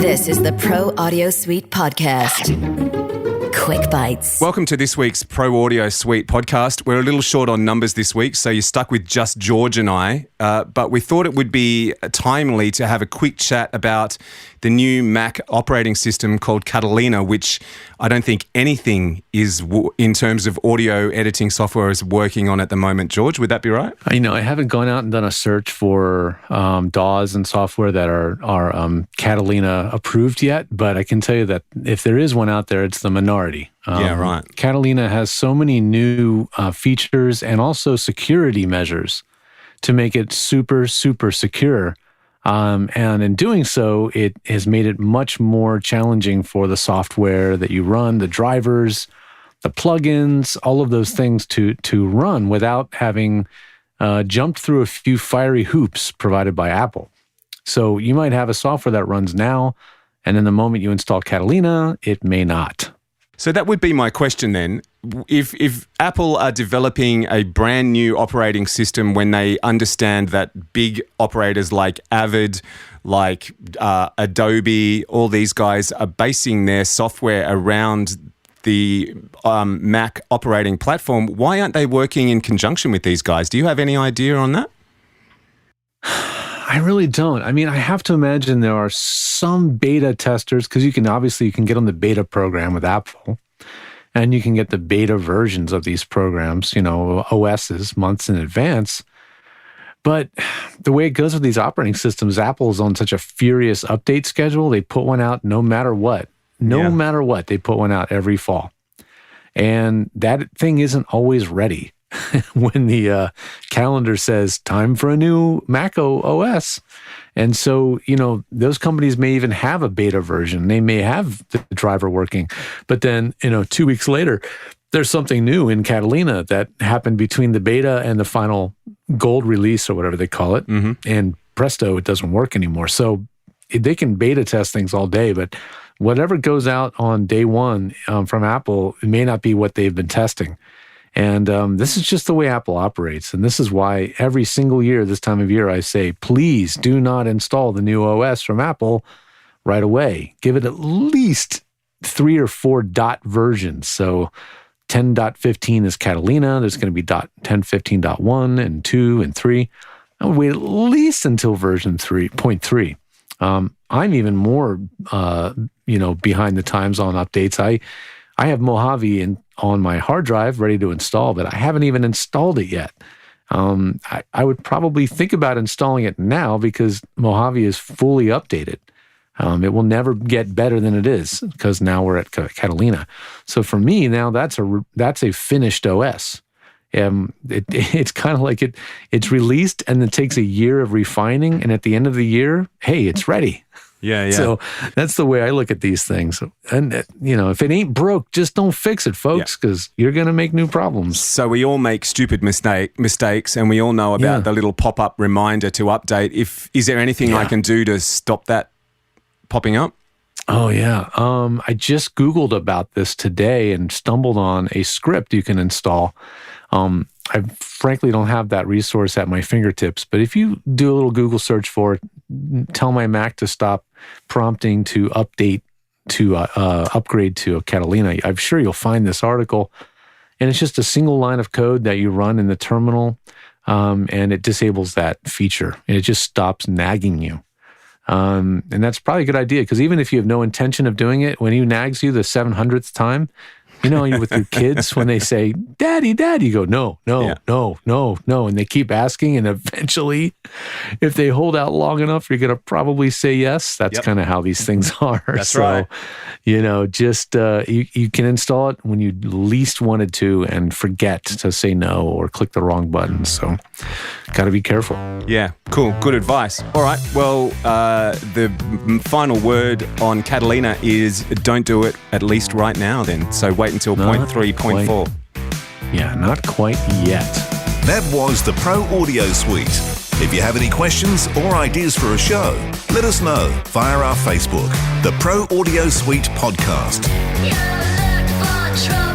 This is the Pro Audio Suite podcast. Quick bites. Welcome to this week's Pro Audio Suite podcast. We're a little short on numbers this week, so you're stuck with just George and I. But we thought it would be timely to have a quick chat about the new Mac operating system called Catalina, which I don't think anything is in terms of audio editing software is working on at the moment. George, would that be right? I haven't gone out and done a search for DAWs and software that are Catalina approved yet, but I can tell you that if there is one out there, it's the minority. Yeah, right. Catalina has so many new features and also security measures to make it super, super secure. And in doing so, it has made it much more challenging for the software that you run, the drivers, the plugins, all of those things to run without having jumped through a few fiery hoops provided by Apple. So you might have a software that runs now, and then the moment you install Catalina, it may not. So that would be my question then. If Apple are developing a brand new operating system when they understand that big operators like Avid, like Adobe, all these guys are basing their software around the Mac operating platform, why aren't they working in conjunction with these guys? Do you have any idea on that? I really don't. I have to imagine there are some beta testers, because you can get on the beta program with Apple, and you can get the beta versions of these programs, OSs, months in advance. But the way it goes with these operating systems, Apple's on such a furious update schedule. They put one out no matter what. No matter what, they put one out every fall. And that thing isn't always ready. When the calendar says time for a new Mac OS. And so, those companies may even have a beta version. They may have the driver working. But then, 2 weeks later, there's something new in Catalina that happened between the beta and the final gold release or whatever they call it. Mm-hmm. And presto, it doesn't work anymore. So they can beta test things all day, but whatever goes out on day one from Apple, it may not be what they've been testing. And this is just the way Apple operates. And this is why every single year, this time of year, I say, please do not install the new OS from Apple right away. Give it at least 3 or 4 dot versions. So 10.15 is Catalina. There's going to be 10.15.1 and 2 and 3. I would wait at least until version 3.3. I'm even more, behind the times on updates. I have Mojave on my hard drive ready to install, but I haven't even installed it yet. I would probably think about installing it now because Mojave is fully updated. It will never get better than it is because now we're at Catalina. So for me now, that's a finished OS. It's kind of like it's released and it takes a year of refining, and at the end of the year, hey, it's ready. Yeah. So that's the way I look at these things. And, if it ain't broke, just don't fix it, folks, because you're going to make new problems. So we all make stupid mistakes, and we all know about the little pop-up reminder to update. Is there anything I can do to stop that popping up? Oh, yeah. I just Googled about this today and stumbled on a script you can install. I frankly don't have that resource at my fingertips, but if you do a little Google search for it, tell my Mac to stop prompting to update to upgrade to a Catalina, I'm sure you'll find this article. And it's just a single line of code that you run in the terminal, and it disables that feature. And it just stops nagging you. And that's probably a good idea, because even if you have no intention of doing it, when he nags you the 700th time, with your kids, when they say, Daddy, Daddy, you go, no, and they keep asking, and eventually, if they hold out long enough, you're going to probably say yes. That's kind of how these things are. That's right. Just you can install it when you least wanted to and forget to say no or click the wrong button. So, got to be careful. Yeah, cool. Good advice. All right. Well, the final word on Catalina is don't do it, at least right now then. So wait until point 3, point 4. Yeah, not quite yet. That was the Pro Audio Suite. If you have any questions or ideas for a show, let us know via our Facebook, the Pro Audio Suite Podcast. You look for trouble.